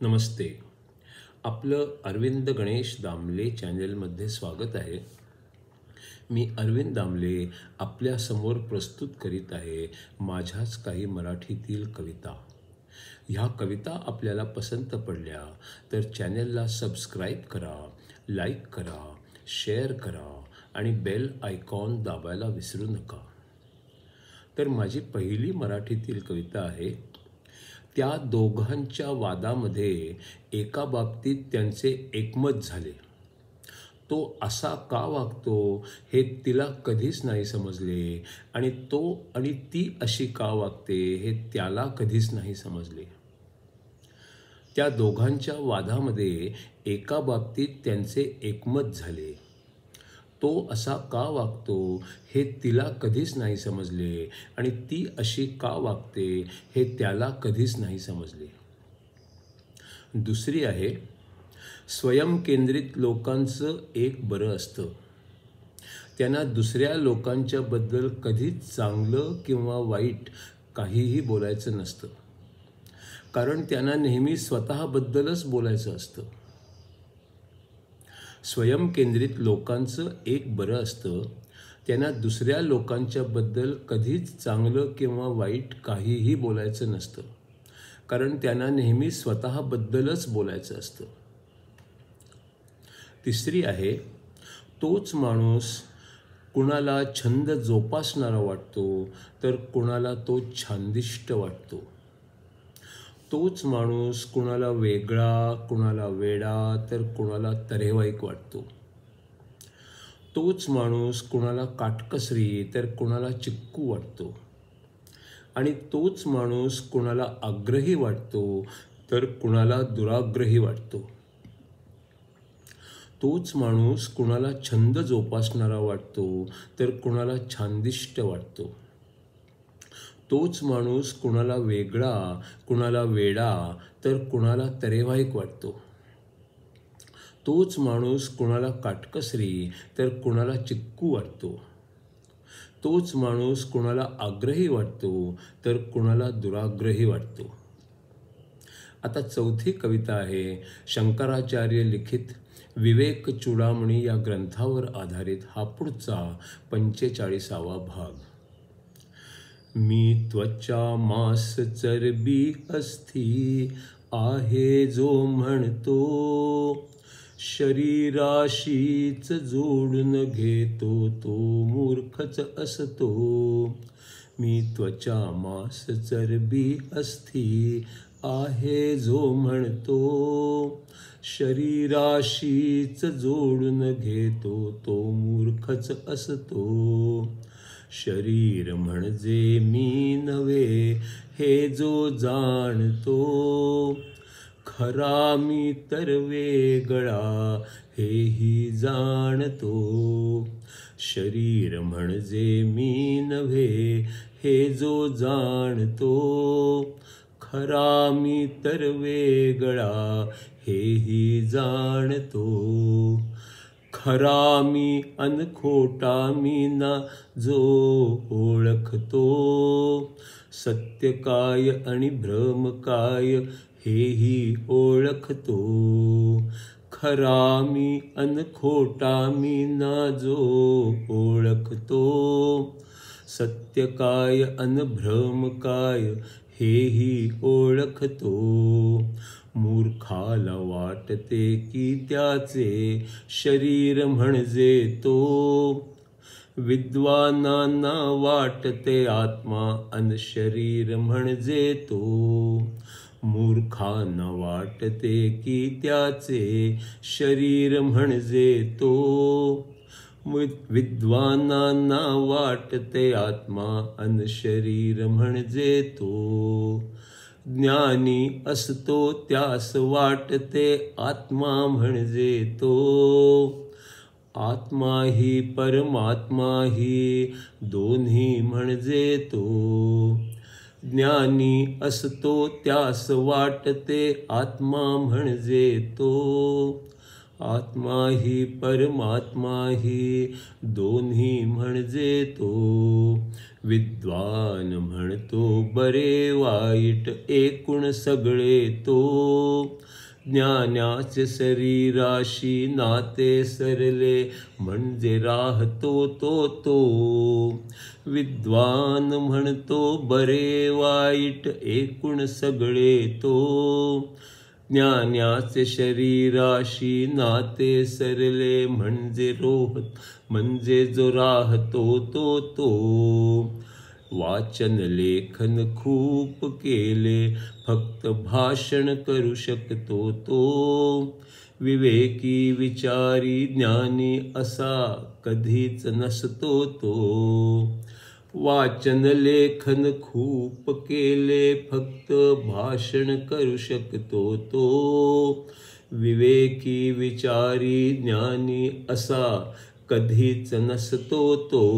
नमस्ते. आपलं अरविंद गणेश दामले चॅनलमध्ये स्वागत आहे. मी अरविंद दामले आपल्यासमोर प्रस्तुत करीत आहे माझ्याच काही मराठीतील कविता. ह्या कविता आपल्याला पसंत पडल्या तर चॅनलला सबस्क्राईब करा, लाईक करा, शेअर करा आणि बेल आयकॉन दाबायला विसरू नका. तर माझी पहिली मराठीतील कविता आहे. त्या दोघांच्या वादामध्ये एका बाबतीत त्यांचे एकमत झाले. तो असा का वागतो हे तिला कधीच नाही समजले आणि तो आणि ती अशी का वागते हे त्याला कधीच नाही समजले. त्या दोघांच्या वादामध्ये एका बाबतीत त्यांचे एकमत झाले. तो असा का वागतो हे तिला कधीच नाही समजले आणि ती अशी का वागते हे त्याला कधीच नाही समजले. दुसरी आहे. स्वयंकेंद्रित लोकांचं एक बरं असतं. त्यांना दुसऱ्या लोकांच्याबद्दल कधीच चांगलं किंवा वाईट काहीही बोलायचं नसतं, कारण त्यांना नेहमी स्वतःबद्दलच बोलायचं असतं. स्वयंकेंद्रित लोकांचं एक बरं असतं. त्यांना दुसऱ्या लोकांच्याबद्दल कधीच चांगलं किंवा वाईट काहीही बोलायचं नसतं, कारण त्यांना नेहमी स्वतःबद्दलच बोलायचं असतं. तिसरी आहे. तोच माणूस कुणाला छंद जोपासणारा वाटतो तर कुणाला तो छानदिष्ट वाटतो. तोच माणूस कुणाला वेगळा, कुणाला वेडा तर कुणाला तऱ्हेवाईक वाटतो. तोच माणूस कुणाला काटकसरी तर कुणाला चिक्कू वाटतो. आणि तोच माणूस कुणाला आग्रही वाटतो तर कुणाला दुराग्रही वाटतो. तोच माणूस कुणाला छंद जोपासणारा वाटतो तर कुणाला छानदिष्ट वाटतो. तोच माणूस कुणाला वेगळा, कुणाला वेडा तर कुणाला तऱ्हेवाईक वाटतो. तोच माणूस कुणाला काटकसरी तर कुणाला चिक्कू वाटतो. तोच माणूस कुणाला आग्रही वाटतो तर कुणाला दुराग्रही वाटतो. आता चौथी कविता आहे. शंकराचार्य लिखित विवेक चूडामणी या ग्रंथावर आधारित हा पुढचा 45वा भाग. मी त्वचा मांस चरबी अस्थी आहे जो म्हणतो, शरीराशीच जोडून घेतो तो मूर्खच असतो. मी त्वचा मांस चरबी अस्थी आहे जो म्हणतो, शरीराशीच जोडून घेतो तो मूर्खच असतो. शरीर म्हणजे मी नव्हे हे जो जाणतो, खरा मी तर वेगळा हेही जाणतो. शरीर म्हणजे मी नव्हे हे जो जाणतो, खरा मी तर वेगळा हेही जाणतो. खरा मी अन खोटा मी ना जो ओळखतो, सत्य काय आणि भ्रम काय हेही ओळखतो. खरा मी अन खोटा मी ना जो ओळखतो, सत्य काय अन भ्रम काय हेही ओळखतो. मूर्खाला वाटते की त्याचे शरीर म्हणजे तो, विद्वानांना वाटते आत्मा अन शरीर म्हणजे तो. मूर्खांना वाटते की त्याचे शरीर म्हणजे तो, विद्वानांना वाटते आत्मा अन शरीर म्हणजे तो. ज्ञानी असतो त्यास वाटते आत्मा म्हणजे तो, आत्मा ही परमात्मा ही दोन्ही म्हणजे तो. ज्ञानी असतो त्यास वाटते आत्मा म्हणजे तो, आत्मा ही परमात्मा ही दोन्ही म्हणजे तो. विद्वान म्हणतो बरे वाईट एकूण सगळे तो, ज्ञानाचे शरीराशी नाते सरले म्हणजे राहतो तो. विद्वान म्हणतो बरे वाईट एकूण सगळे तो, ज्ञानाचे शरीराशी नाते सरले म्हणजे म्हणजे जो राहतो तो. वाचन लेखन खूप केले फक्त भाषण करू शकतो तो, विवेकी विचारी ज्ञानी असा कधीच नसतो तो. वाचन लेखन खूप केले फक्त भाषण करू शकतो तो, विवेकी विचारी ज्ञानी असा कधीच नसतो तो.